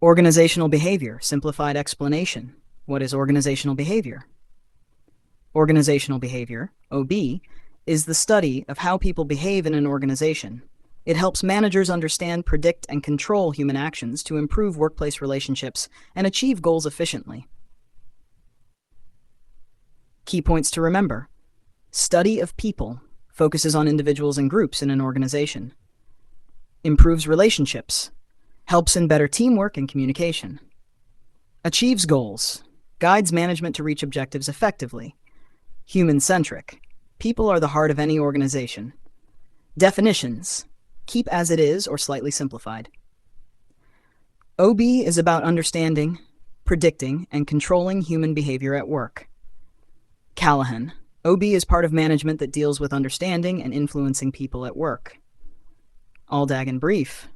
Organizational behavior, simplified explanation. What is organizational behavior? Organizational behavior, OB, is the study of how people behave in an organization. It helps managers understand, predict, and control human actions to improve workplace relationships and achieve goals efficiently. Key points to remember. Study of people focuses on individuals and groups in an organization. Improves relationships. Helps in better teamwork and communication. Achieves goals. Guides management to reach objectives effectively. Human-centric. People are the heart of any organization. Definitions. Keep as it is or slightly simplified. OB is about understanding, predicting, and controlling human behavior at work. Callahan. OB is part of management that deals with understanding and influencing people at work. Aldag in brief.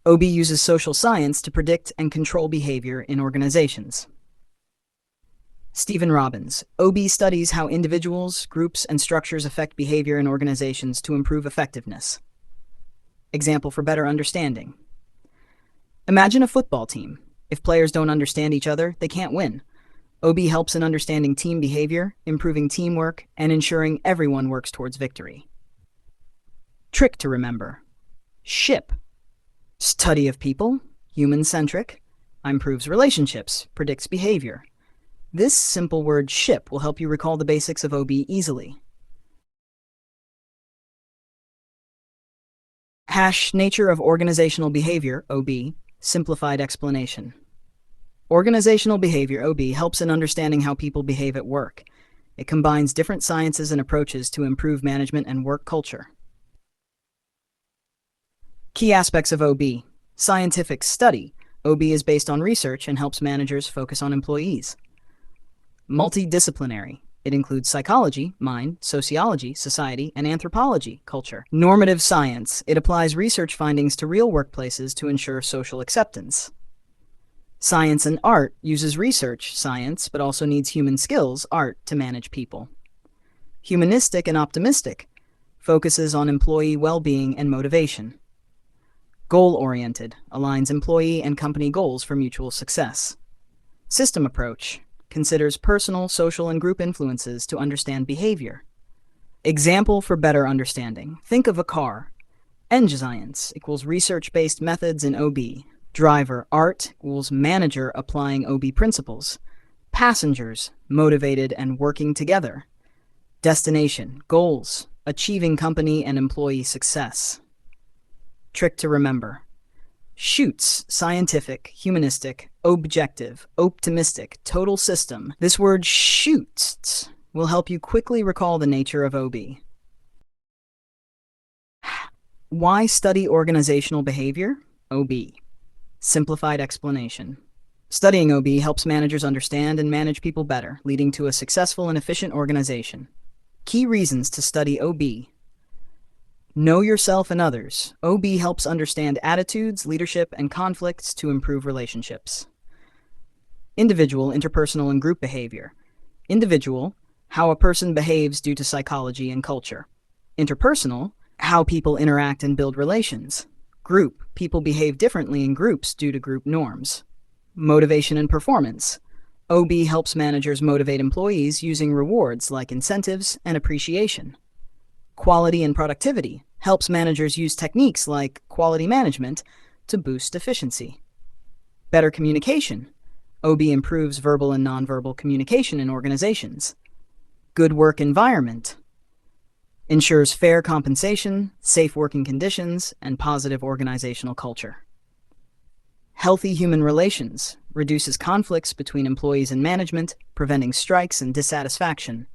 OB uses social science to predict and control behavior in organizations. Stephen Robbins. OB studies how individuals, groups, and structures affect behavior in organizations to improve effectiveness. Example for better understanding. Imagine a football team. If players don't understand each other, they can't win. OB helps in understanding team behavior, improving teamwork, and ensuring everyone works towards victory. Trick to remember. SHIP. Study of people, human-centric, improves relationships, predicts behavior. This simple word SHIP will help you recall the basics of OB easily. Nature of organizational behavior, OB, simplified explanation. Organizational behavior, OB, helps in understanding how people behave at work. It combines different sciences and approaches to improve management and work culture. Key aspects of OB. Scientific study. OB is based on research and helps managers focus on employees. Multidisciplinary. It includes psychology, mind, sociology, society, and anthropology, culture. Normative science. It applies research findings to real workplaces to ensure social acceptance. Science and art uses research, science, but also needs human skills, art, to manage people. Humanistic and optimistic. Focuses on employee well-being and motivation. Goal-oriented. Aligns employee and company goals for mutual success. System approach. Considers personal, social, and group influences to understand behavior. Example for better understanding. Think of a car. Engine science equals research-based methods in OB. Driver, art, equals manager applying OB principles. Passengers, motivated and working together. Destination, goals, achieving company and employee success. Trick to remember. Shoots, scientific, humanistic, objective, optimistic, total system. This word shoots will help you quickly recall the nature of OB. Why study organizational behavior? OB. Simplified explanation. Studying OB helps managers understand and manage people better, leading to a successful and efficient organization. Key reasons to study OB. Know yourself and others. OB helps understand attitudes, leadership, and conflicts to improve relationships. Individual, interpersonal, and group behavior. Individual, how a person behaves due to psychology and culture. Interpersonal, how people interact and build relations. Group, people behave differently in groups due to group norms. Motivation and performance. OB helps managers motivate employees using rewards like incentives and appreciation. Quality and productivity helps managers use techniques like quality management to boost efficiency. Better communication. OB improves verbal and nonverbal communication in organizations. Good work environment. Ensures fair compensation, safe working conditions, and positive organizational culture. Healthy human relations. Reduces conflicts between employees and management, preventing strikes and dissatisfaction.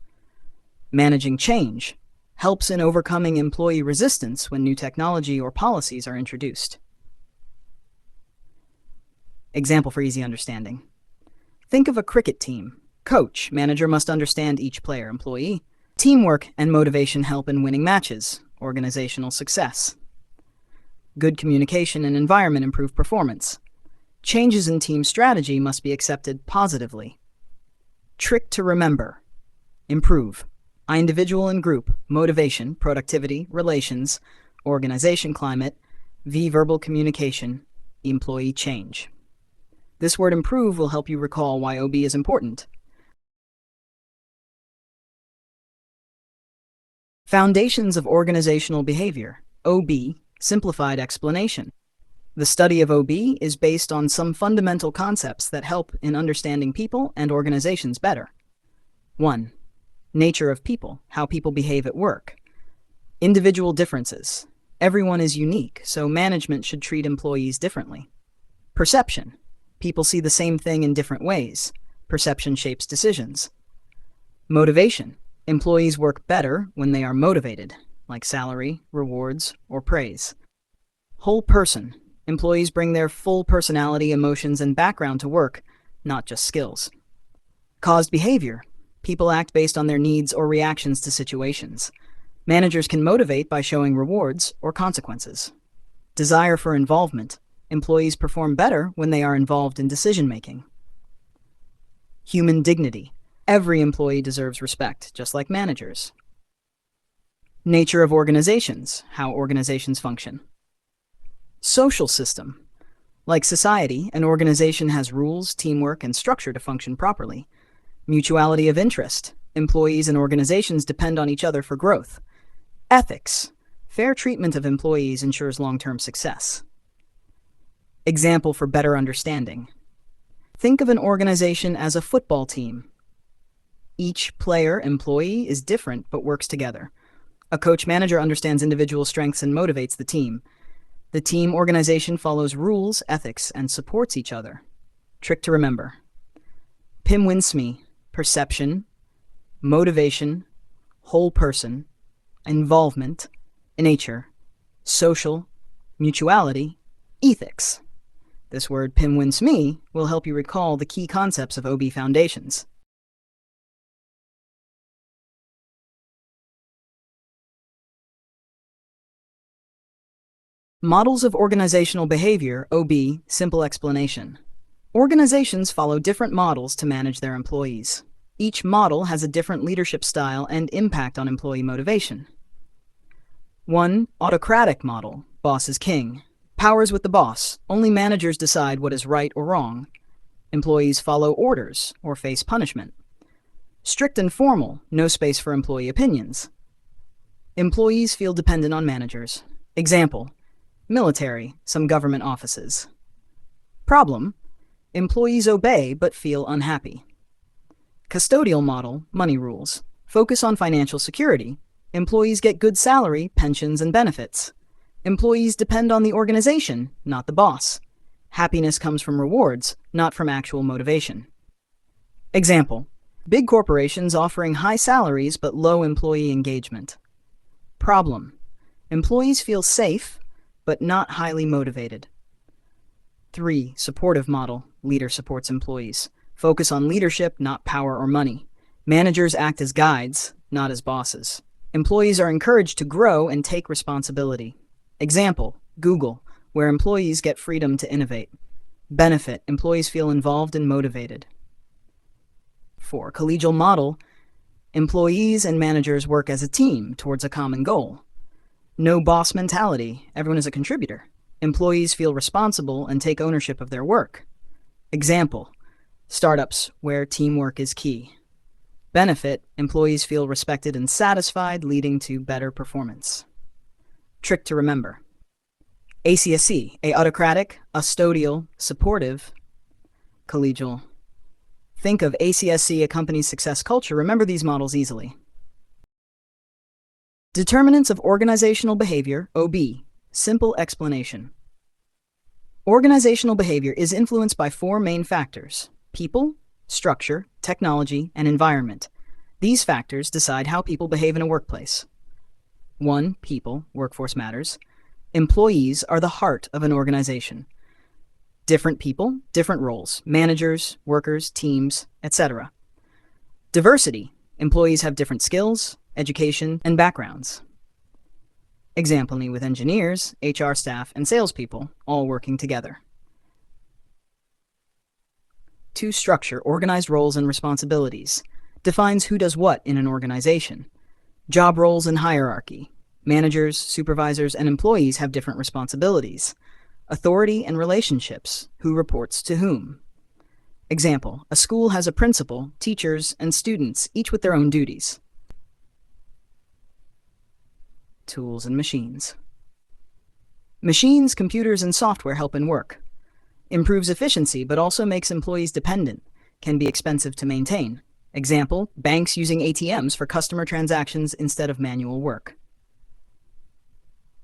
Managing change. Helps in overcoming employee resistance when new technology or policies are introduced. Example for easy understanding. Think of a cricket team. Coach, manager must understand each player, employee. Teamwork and motivation help in winning matches, organizational success. Good communication and environment improve performance. Changes in team strategy must be accepted positively. Trick to remember. Improve. Individual and group, motivation, productivity, relations, organization climate, verbal communication, employee change. This word improve will help you recall why OB is important. Foundations of Organizational Behavior, OB, simplified explanation. The study of OB is based on some fundamental concepts that help in understanding people and organizations better. 1. Nature of people, how people behave at work. Individual differences. Everyone is unique, so management should treat employees differently. Perception. People see the same thing in different ways. Perception shapes decisions. Motivation. Employees work better when they are motivated, like salary, rewards, or praise. Whole person. Employees bring their full personality, emotions, and background to work, not just skills. Caused behavior. People act based on their needs or reactions to situations. Managers can motivate by showing rewards or consequences. Desire for involvement. Employees perform better when they are involved in decision-making. Human dignity. Every employee deserves respect, just like managers. Nature of organizations, how organizations function. Social system. Like society, an organization has rules, teamwork, and structure to function properly. Mutuality of interest. Employees and organizations depend on each other for growth. Ethics. Fair treatment of employees ensures long-term success. Example for better understanding. Think of an organization as a football team. Each employee is different but works together. A coach-manager understands individual strengths and motivates the team. The team organization follows rules, ethics, and supports each other. Trick to remember. PIM-WIN-SME, perception, motivation, whole person, involvement, nature, social, mutuality, ethics. This word PIM-WIN-SME will help you recall the key concepts of OB foundations. Models of Organizational Behavior, OB, simple explanation. Organizations follow different models to manage their employees. Each model has a different leadership style and impact on employee motivation. 1. Autocratic model, boss is king. Powers with the boss, only managers decide what is right or wrong. Employees follow orders or face punishment. Strict and formal, no space for employee opinions. Employees feel dependent on managers. Example: military, some government offices. Problem: employees obey but feel unhappy. Custodial model, money rules. Focus on financial security. Employees get good salary, pensions, and benefits. Employees depend on the organization, not the boss. Happiness comes from rewards, not from actual motivation. Example: big corporations offering high salaries but low employee engagement. Problem: employees feel safe but not highly motivated. 3. Supportive model, leader supports employees. Focus on leadership, not power or money. Managers act as guides, not as bosses. Employees are encouraged to grow and take responsibility. Example: Google, where employees get freedom to innovate. Benefit: employees feel involved and motivated. 4. Collegial model, employees and managers work as a team towards a common goal. No boss mentality, everyone is a contributor. Employees feel responsible and take ownership of their work. Example: startups, where teamwork is key. Benefit: employees feel respected and satisfied, leading to better performance. Trick to remember. ACSC, autocratic, custodial, supportive, collegial. Think of ACSC, a company's success culture. Remember these models easily. Determinants of Organizational Behavior, OB, simple explanation. Organizational behavior is influenced by 4 main factors: people, structure, technology, and environment. These factors decide how people behave in a workplace. 1. People, workforce matters. Employees are the heart of an organization. Different people, different roles, managers, workers, teams, etc. Diversity, employees have different skills, education, and backgrounds. Example: with engineers, HR staff, and salespeople all working together. 2. Structure, organized roles and responsibilities. Defines who does what in an organization. Job roles and hierarchy. Managers, supervisors, and employees have different responsibilities. Authority and relationships. Who reports to whom. Example, a school has a principal, teachers, and students, each with their own duties. Tools and machines. Machines, computers, and software help in work. Improves efficiency, but also makes employees dependent, can be expensive to maintain. Example, banks using ATMs for customer transactions instead of manual work.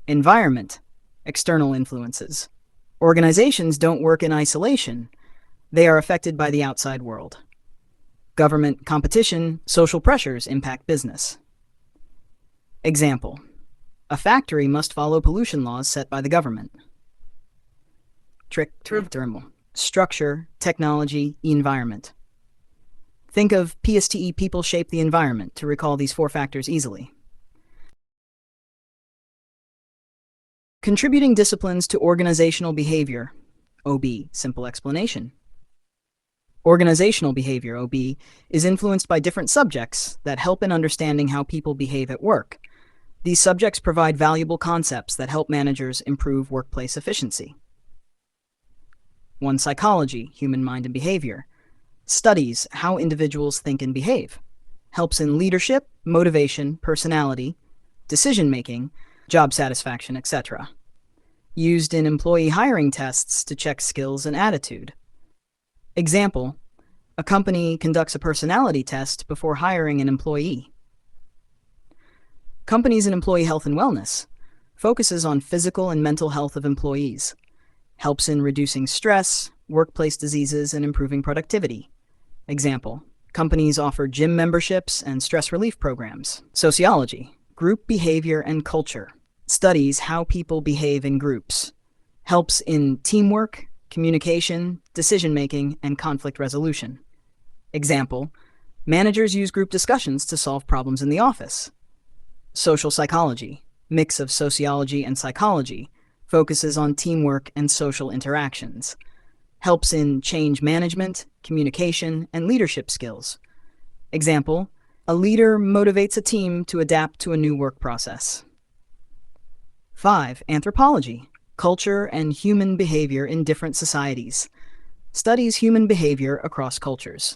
Environment, external influences. Organizations don't work in isolation. They are affected by the outside world. Government, competition, social pressures impact business. Example, a factory must follow pollution laws set by the government. Thermal, structure, technology, environment. Think of PSTE, people shape the environment, to recall these 4 factors easily. Contributing disciplines to organizational behavior, OB, simple explanation. Organizational behavior, OB, is influenced by different subjects that help in understanding how people behave at work. These subjects provide valuable concepts that help managers improve workplace efficiency. 1. Psychology, human mind and behavior. Studies how individuals think and behave. Helps in leadership, motivation, personality, decision-making, job satisfaction, etc. Used in employee hiring tests to check skills and attitude. Example, a company conducts a personality test before hiring an employee. Companies in employee health and wellness focuses on physical and mental health of employees. Helps in reducing stress, workplace diseases, and improving productivity. Example, companies offer gym memberships and stress relief programs. Sociology, group behavior and culture. Studies how people behave in groups. Helps in teamwork, communication, decision-making, and conflict resolution. Example, managers use group discussions to solve problems in the office. Social psychology, mix of sociology and psychology, focuses on teamwork and social interactions. Helps in change management, communication, and leadership skills. Example, a leader motivates a team to adapt to a new work process. 5. Anthropology, culture and human behavior in different societies. Studies human behavior across cultures.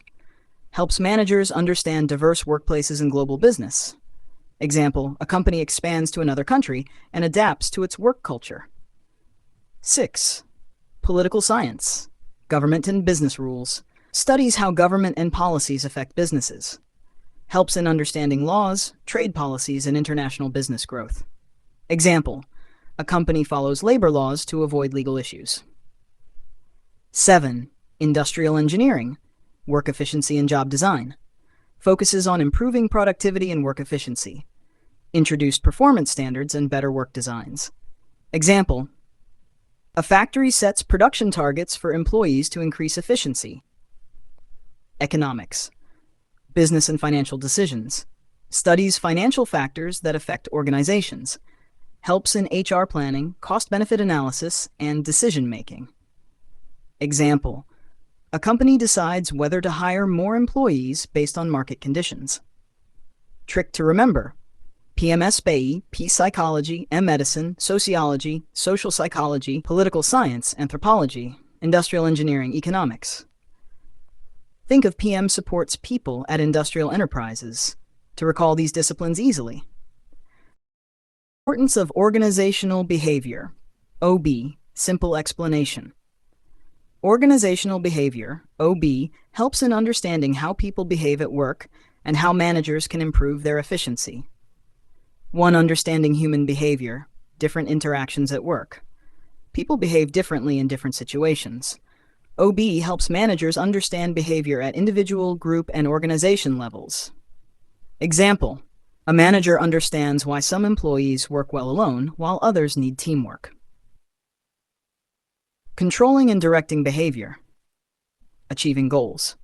Helps managers understand diverse workplaces and global business. Example, a company expands to another country and adapts to its work culture. 6. Political science, government and business rules. Studies how government and policies affect businesses. Helps in understanding laws, trade policies, and international business growth. Example, a company follows labor laws to avoid legal issues. 7. Industrial engineering, work efficiency and job design. Focuses on improving productivity and work efficiency. Introduced performance standards and better work designs. Example, a factory sets production targets for employees to increase efficiency. Economics, business and financial decisions. Studies financial factors that affect organizations. Helps in HR planning, cost-benefit analysis, and decision-making. Example, a company decides whether to hire more employees based on market conditions. Trick to remember, PMS-BAE, P-Psychology, M-Medicine, Sociology, Social Psychology, Political Science, Anthropology, Industrial Engineering, Economics. Think of PM supports people at industrial enterprises, to recall these disciplines easily. Importance of organizational behavior, OB, simple explanation. Organizational behavior, OB, helps in understanding how people behave at work and how managers can improve their efficiency. 1. Understanding human behavior, different interactions at work. People behave differently in different situations. OB helps managers understand behavior at individual, group, and organization levels. Example, a manager understands why some employees work well alone while others need teamwork. Controlling and directing behavior. Achieving goals.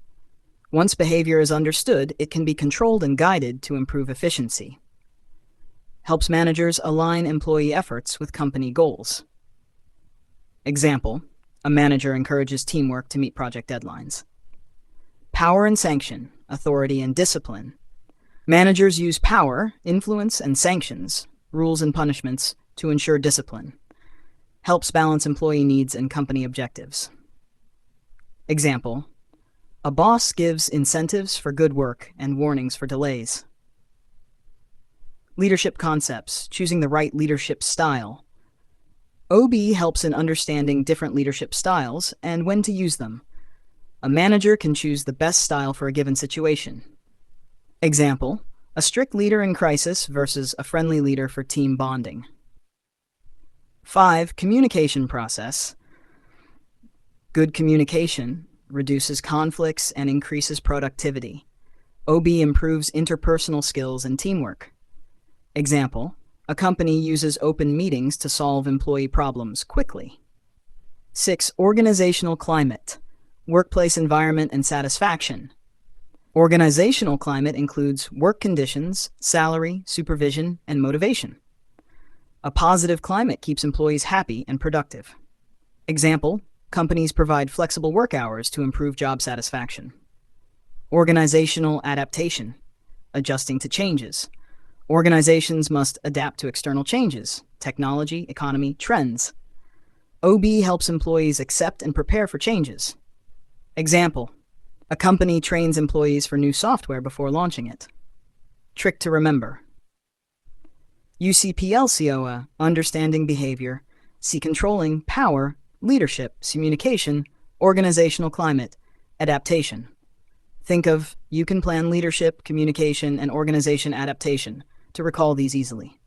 Once behavior is understood, it can be controlled and guided to improve efficiency. Helps managers align employee efforts with company goals. Example, a manager encourages teamwork to meet project deadlines. Power and sanction, authority and discipline. Managers use power, influence, and sanctions, rules and punishments, to ensure discipline. Helps balance employee needs and company objectives. Example, A boss gives incentives for good work and warnings for delays. Leadership concepts, choosing the right leadership style. OB helps in understanding different leadership styles and when to use them. A manager can choose the best style for a given situation. Example, a strict leader in crisis versus a friendly leader for team bonding. 5. Communication process. Good communication reduces conflicts and increases productivity. OB improves interpersonal skills and teamwork. Example, a company uses open meetings to solve employee problems quickly. 6. Organizational climate. Workplace environment and satisfaction. Organizational climate includes work conditions, salary, supervision, and motivation. A positive climate keeps employees happy and productive. Example, companies provide flexible work hours to improve job satisfaction. Organizational adaptation. Adjusting to changes. Organizations must adapt to external changes, technology, economy, trends. OB helps employees accept and prepare for changes. Example, a company trains employees for new software before launching it. Trick to remember. UCPLCOA, understanding behavior, C controlling, power, leadership, communication, organizational climate, adaptation. Think of you can plan leadership, communication, and organization adaptation to recall these easily.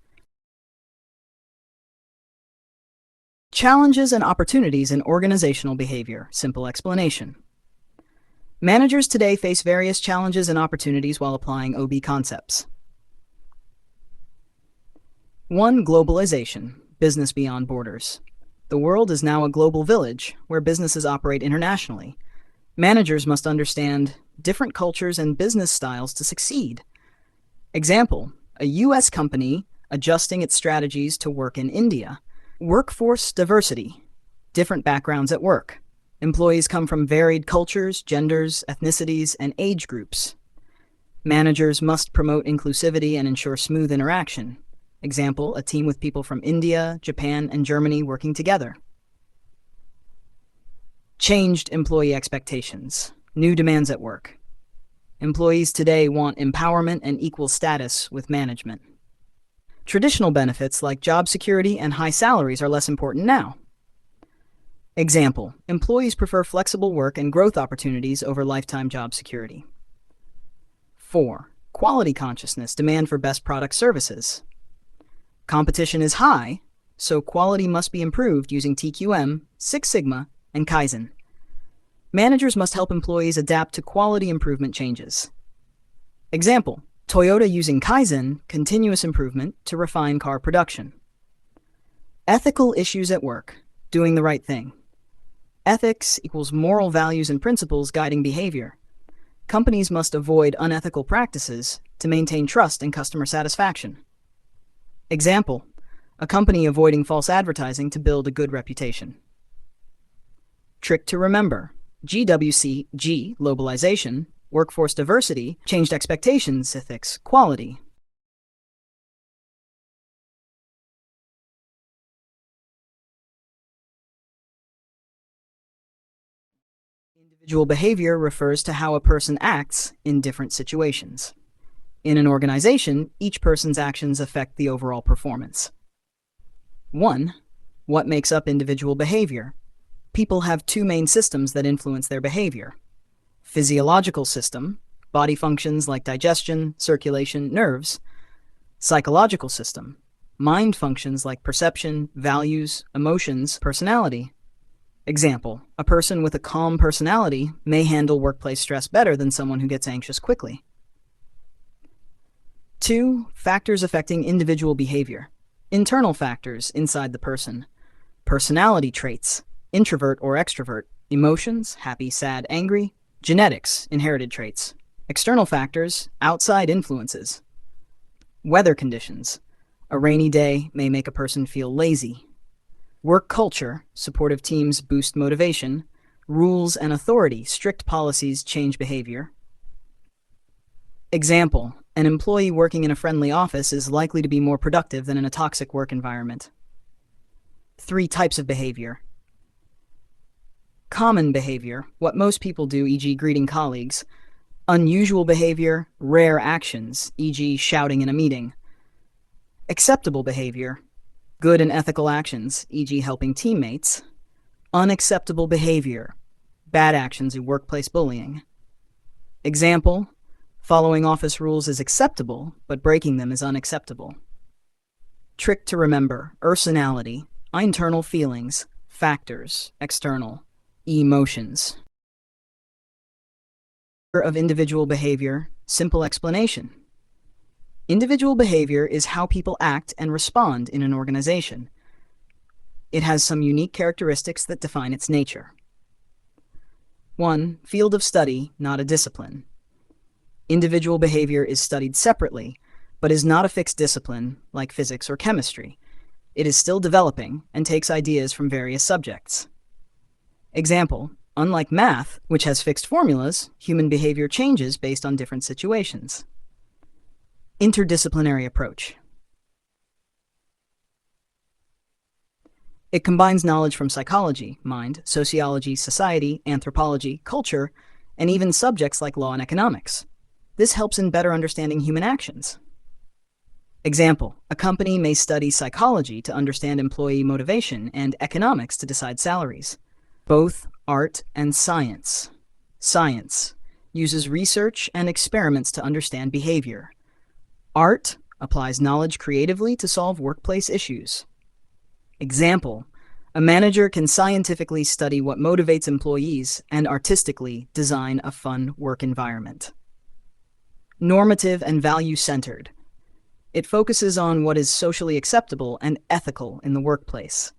Challenges and opportunities in organizational behavior, simple explanation. Managers today face various challenges and opportunities while applying OB concepts. 1. Globalization, business beyond borders. The world is now a global village where businesses operate internationally. Managers must understand different cultures and business styles to succeed. Example, a U.S. company adjusting its strategies to work in India. Workforce diversity, different backgrounds at work. Employees come from varied cultures, genders, ethnicities, and age groups. Managers must promote inclusivity and ensure smooth interaction. Example, a team with people from India, Japan, and Germany working together. Changed employee expectations, new demands at work. Employees today want empowerment and equal status with management. Traditional benefits like job security and high salaries are less important now. Example, employees prefer flexible work and growth opportunities over lifetime job security. 4. Quality consciousness, demand for best product services. Competition is high, so quality must be improved using TQM, Six Sigma, and Kaizen. Managers must help employees adapt to quality improvement changes. Example, Toyota using Kaizen, continuous improvement, to refine car production. Ethical issues at work, doing the right thing. Ethics equals moral values and principles guiding behavior. Companies must avoid unethical practices to maintain trust and customer satisfaction. Example, a company avoiding false advertising to build a good reputation. Trick to remember. GWC, G, globalization, workforce diversity, changed expectations, ethics, quality. Individual behavior refers to how a person acts in different situations. In an organization, each person's actions affect the overall performance. 1. What makes up individual behavior? People have two main systems that influence their behavior. Physiological system, body functions like digestion, circulation, nerves. Psychological system, mind functions like perception, values, emotions, personality. Example, a person with a calm personality may handle workplace stress better than someone who gets anxious quickly. 2. Factors affecting individual behavior. Internal factors inside the person. Personality traits, introvert or extrovert, emotions, happy, sad, angry, genetics, inherited traits. External factors, outside influences. Weather conditions. A rainy day may make a person feel lazy. Work culture, supportive teams boost motivation. Rules and authority, strict policies change behavior. Example, an employee working in a friendly office is likely to be more productive than in a toxic work environment. 3 types of behavior. Common behavior, what most people do, e.g. greeting colleagues. Unusual behavior, rare actions, e.g. shouting in a meeting. Acceptable behavior, good and ethical actions, e.g. helping teammates. Unacceptable behavior, bad actions in workplace bullying. Example, following office rules is acceptable, but breaking them is unacceptable. Trick to remember, personality, internal feelings, factors, external, emotions. Of individual behavior, simple explanation. Individual behavior is how people act and respond in an organization. It has some unique characteristics that define its nature. 1. Field of study, not a discipline. Individual behavior is studied separately, but is not a fixed discipline like physics or chemistry. It is still developing and takes ideas from various subjects. Example, unlike math, which has fixed formulas, human behavior changes based on different situations. Interdisciplinary approach. It combines knowledge from psychology, mind, sociology, society, anthropology, culture, and even subjects like law and economics. This helps in better understanding human actions. Example, a company may study psychology to understand employee motivation and economics to decide salaries. Both art and science. Science uses research and experiments to understand behavior. Art applies knowledge creatively to solve workplace issues. Example, a manager can scientifically study what motivates employees and artistically design a fun work environment. Normative and value-centered. It focuses on what is socially acceptable and ethical in the workplace.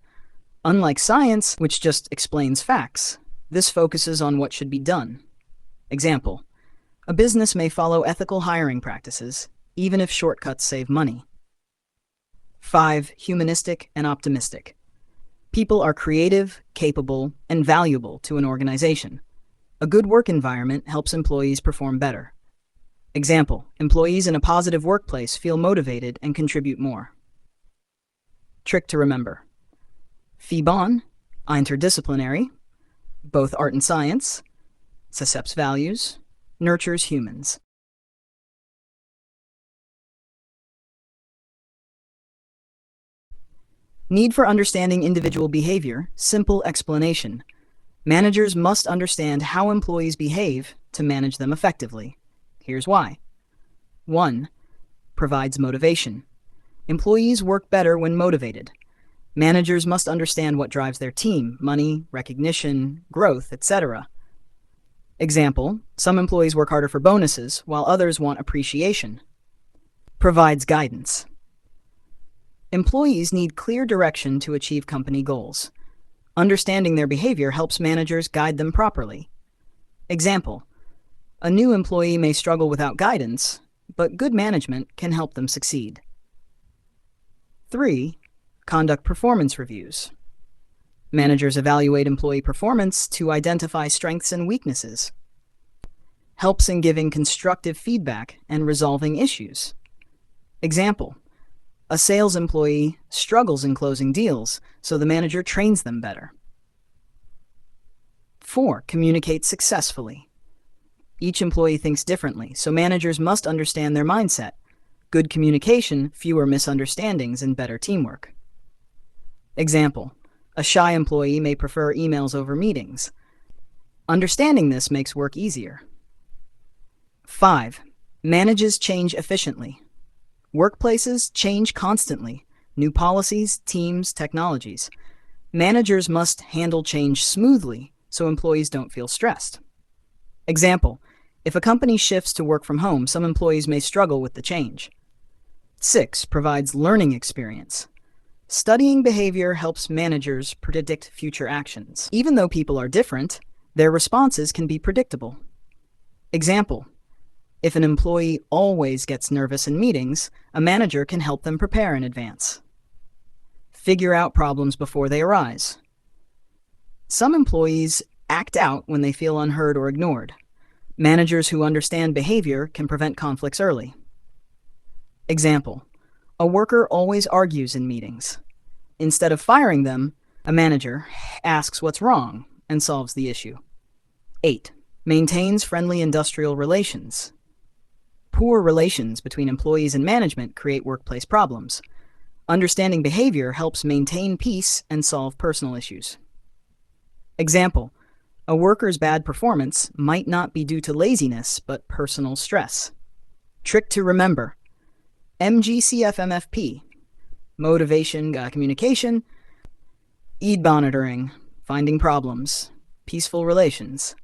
Unlike science, which just explains facts, this focuses on what should be done. Example, a business may follow ethical hiring practices, even if shortcuts save money. 5. Humanistic and optimistic. People are creative, capable, and valuable to an organization. A good work environment helps employees perform better. Example, employees in a positive workplace feel motivated and contribute more. Trick to remember. Fibon, interdisciplinary, both art and science, suscepts values, nurtures humans. Need for understanding individual behavior, simple explanation. Managers must understand how employees behave to manage them effectively. Here's why. 1. Provides motivation. Employees work better when motivated. Managers must understand what drives their team, money, recognition, growth, etc. Example, some employees work harder for bonuses, while others want appreciation. Provides guidance. Employees need clear direction to achieve company goals. Understanding their behavior helps managers guide them properly. Example, a new employee may struggle without guidance, but good management can help them succeed. 3. Conduct performance reviews. Managers evaluate employee performance to identify strengths and weaknesses. Helps in giving constructive feedback and resolving issues. Example, a sales employee struggles in closing deals, so the manager trains them better. 4. Communicate successfully. Each employee thinks differently, so managers must understand their mindset. Good communication, fewer misunderstandings, and better teamwork. Example, a shy employee may prefer emails over meetings. Understanding this makes work easier. 5. Manages change efficiently. Workplaces change constantly. New policies, teams, technologies. Managers must handle change smoothly so employees don't feel stressed. Example, if a company shifts to work from home, some employees may struggle with the change. 6. Provides learning experience. Studying behavior helps managers predict future actions. Even though people are different, their responses can be predictable. Example, if an employee always gets nervous in meetings, a manager can help them prepare in advance. Figure out problems before they arise. Some employees act out when they feel unheard or ignored. Managers who understand behavior can prevent conflicts early. Example, a worker always argues in meetings. Instead of firing them, a manager asks what's wrong and solves the issue. 8. Maintains friendly industrial relations. Poor relations between employees and management create workplace problems. Understanding behavior helps maintain peace and solve personal issues. Example: a worker's bad performance might not be due to laziness, but personal stress. Trick to remember: MGCFMFP, motivation, communication; EAD monitoring, finding problems; peaceful relations.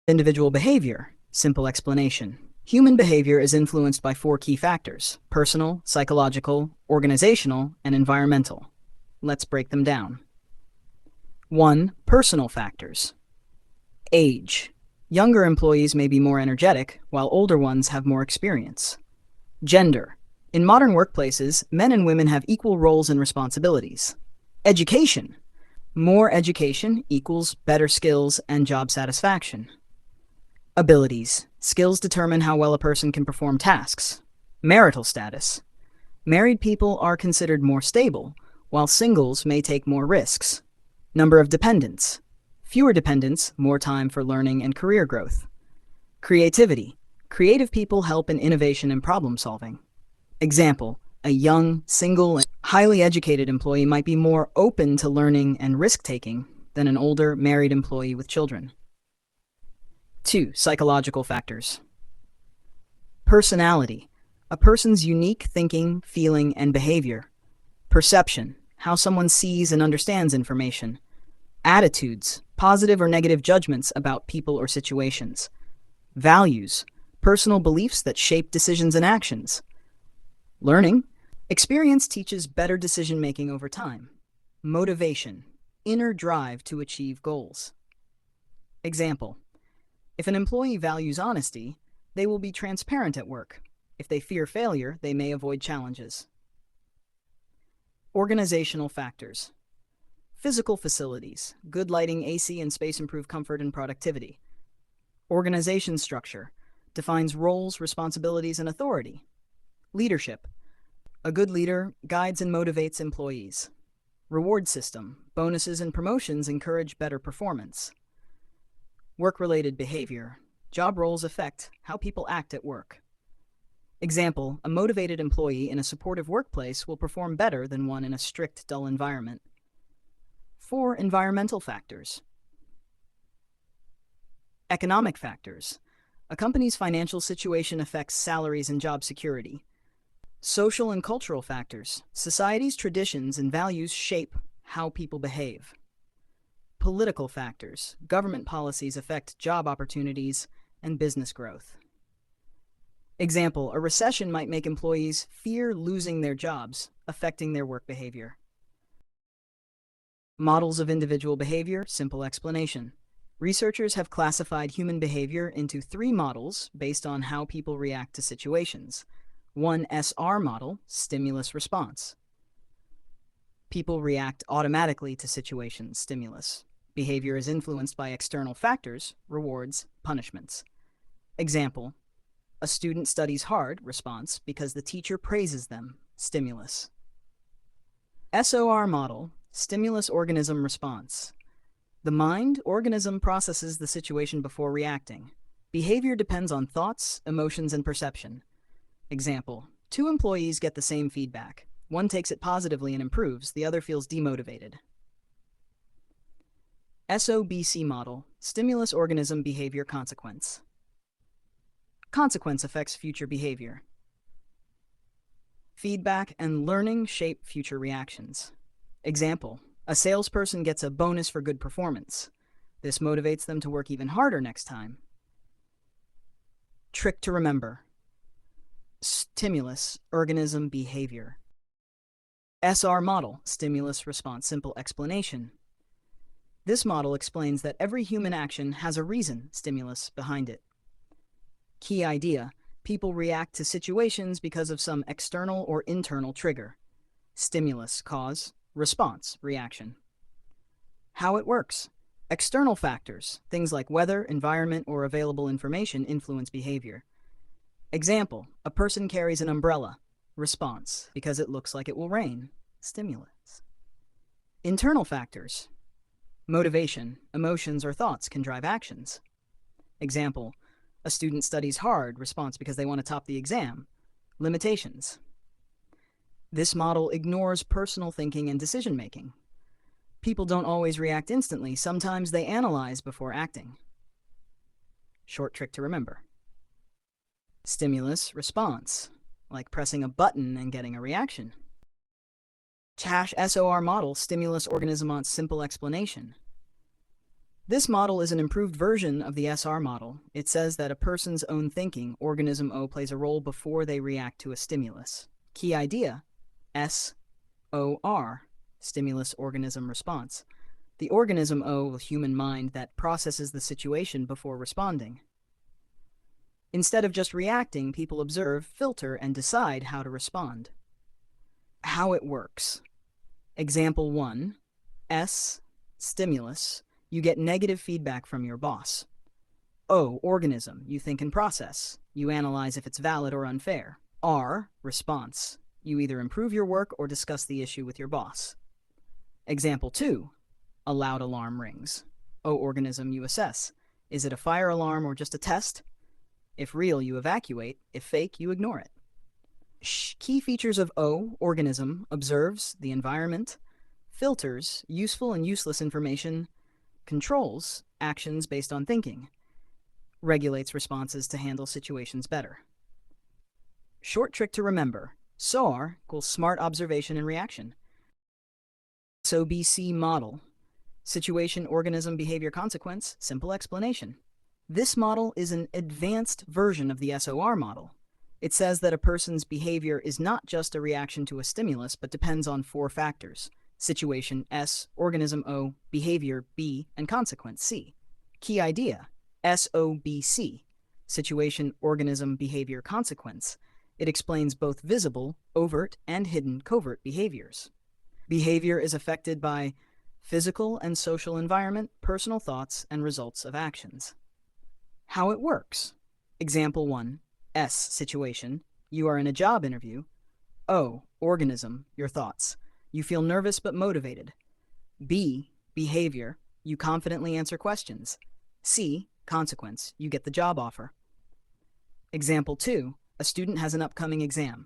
Individual behavior, simple explanation. Human behavior is influenced by 4 key factors: personal, psychological, organizational, and environmental. Let's break them down. 1. Personal factors. Age. Younger employees may be more energetic, while older ones have more experience. Gender. In modern workplaces, men and women have equal roles and responsibilities. Education. More education equals better skills and job satisfaction. Abilities. Skills determine how well a person can perform tasks. Marital status. Married people are considered more stable, while singles may take more risks. Number of dependents. Fewer dependents, more time for learning and career growth. Creativity. Creative people help in innovation and problem solving. Example: a young, single, and highly educated employee might be more open to learning and risk-taking than an older, married employee with children. 2. Psychological factors. Personality. A person's unique thinking, feeling, and behavior. Perception. How someone sees and understands information. Attitudes. Positive or negative judgments about people or situations. Values. Personal beliefs that shape decisions and actions. Learning. Experience teaches better decision-making over time. Motivation. Inner drive to achieve goals. Example: if an employee values honesty, they will be transparent at work. If they fear failure, they may avoid challenges. Organizational factors. Physical facilities. Good lighting, AC, and space improve comfort and productivity. Organization structure. Defines roles, responsibilities, and authority. Leadership. A good leader guides and motivates employees. Reward system. Bonuses and promotions encourage better performance. Work-related behavior. Job roles affect how people act at work. Example: a motivated employee in a supportive workplace will perform better than one in a strict, dull environment. 4. Environmental factors. Economic factors. A company's financial situation affects salaries and job security. Social and cultural factors. Society's traditions and values shape how people behave. Political factors. Government policies affect job opportunities and business growth. Example: a recession might make employees fear losing their jobs, affecting their work behavior. Models of individual behavior, simple explanation. Researchers have classified human behavior into 3 models based on how people react to situations. 1 SR model, stimulus response. People react automatically to situations, stimulus. Behavior is influenced by external factors, rewards, punishments. Example: a student studies hard, response, because the teacher praises them, stimulus. SOR model, stimulus organism response. The mind, organism processes the situation before reacting. Behavior depends on thoughts, emotions, and perception. Example: 2 employees get the same feedback. One takes it positively and improves, the other feels demotivated. SOBC model, stimulus organism behavior consequence. Consequence affects future behavior. Feedback and learning shape future reactions. Example: a salesperson gets a bonus for good performance. This motivates them to work even harder next time. Trick to remember. Stimulus, organism, behavior. SR model, stimulus response, simple explanation. This model explains that every human action has a reason, stimulus, behind it. Key idea: people react to situations because of some external or internal trigger. Stimulus, cause; response, reaction. How it works. External factors, things like weather, environment, or available information, influence behavior. Example, a person carries an umbrella. Response, because it looks like it will rain. Stimulus. Internal factors. Motivation, emotions, or thoughts can drive actions. Example, a student studies hard. Response, because they want to top the exam. Limitations. This model ignores personal thinking and decision-making. People don't always react instantly. Sometimes they analyze before acting. Short trick to remember. Stimulus, response, like pressing a button and getting a reaction. SOR model, stimulus organism simple explanation. This model is an improved version of the SR model. It says that a person's own thinking, organism O, plays a role before they react to a stimulus. Key idea, SOR, stimulus organism response. The organism O, human mind, that processes the situation before responding. Instead of just reacting, people observe, filter, and decide how to respond. How it works. Example 1, S, stimulus, you get negative feedback from your boss. O, organism, you think and process. You analyze if it's valid or unfair. R, response, you either improve your work or discuss the issue with your boss. Example 2, a loud alarm rings. O, organism, you assess. Is it a fire alarm or just a test? If real, you evacuate. If fake, you ignore it. Key features of O, organism, observes the environment, filters useful and useless information, controls actions based on thinking, regulates responses to handle situations better. Short trick to remember. SOR equals smart observation and reaction. SOBC model. Situation, organism, behavior, consequence, simple explanation. This model is an advanced version of the SOR model. It says that a person's behavior is not just a reaction to a stimulus, but depends on 4 factors. Situation, S, organism, O, behavior, B, and consequence, C. Key idea, SOBC, situation, organism, behavior, consequence. It explains both visible, overt, and hidden, covert behaviors. Behavior is affected by physical and social environment, personal thoughts, and results of actions. How it works. Example 1, S, situation, you are in a job interview. O, organism, your thoughts. You feel nervous but motivated. B, behavior, you confidently answer questions. C, consequence, you get the job offer. Example 2, a student has an upcoming exam.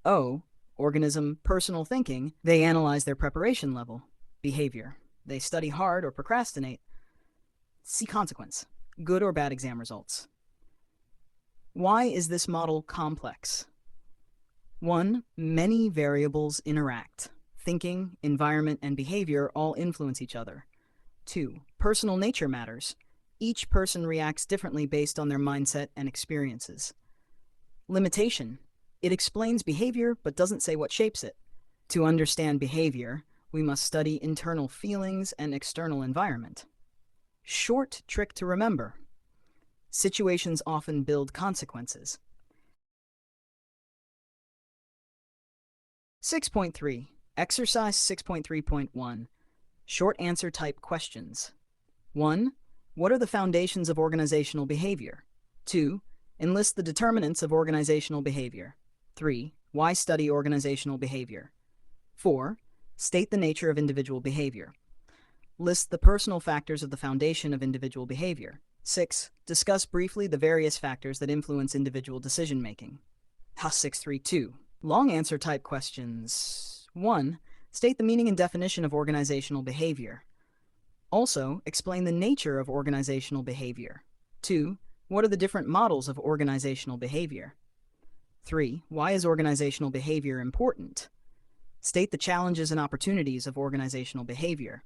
O, organism, personal thinking, they analyze their preparation level. Behavior, they study hard or procrastinate. C, consequence, good or bad exam results. Why is this model complex? 1, many variables interact. Thinking, environment, and behavior all influence each other. 2, personal nature matters. Each person reacts differently based on their mindset and experiences. Limitation. It explains behavior but doesn't say what shapes it. To understand behavior, we must study internal feelings and external environment. Short trick to remember. Situations often build consequences. 6.3. Exercise 6.3.1. Short answer type questions. 1. What are the foundations of organizational behavior? 2. Enlist the determinants of organizational behavior. 3. Why study organizational behavior? 4. State the nature of individual behavior. List the personal factors of the foundation of individual behavior. 6. Discuss briefly the various factors that influence individual decision-making. 6.3.2. Long answer type questions. 1. State the meaning and definition of organizational behavior. Also, explain the nature of organizational behavior. 2. What are the different models of organizational behavior? 3. Why is organizational behavior important? State the challenges and opportunities of organizational behavior.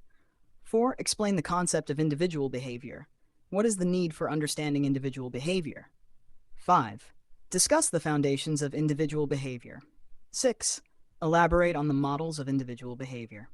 4. Explain the concept of individual behavior. What is the need for understanding individual behavior? 5. Discuss the foundations of individual behavior. 6. Elaborate on the models of individual behavior.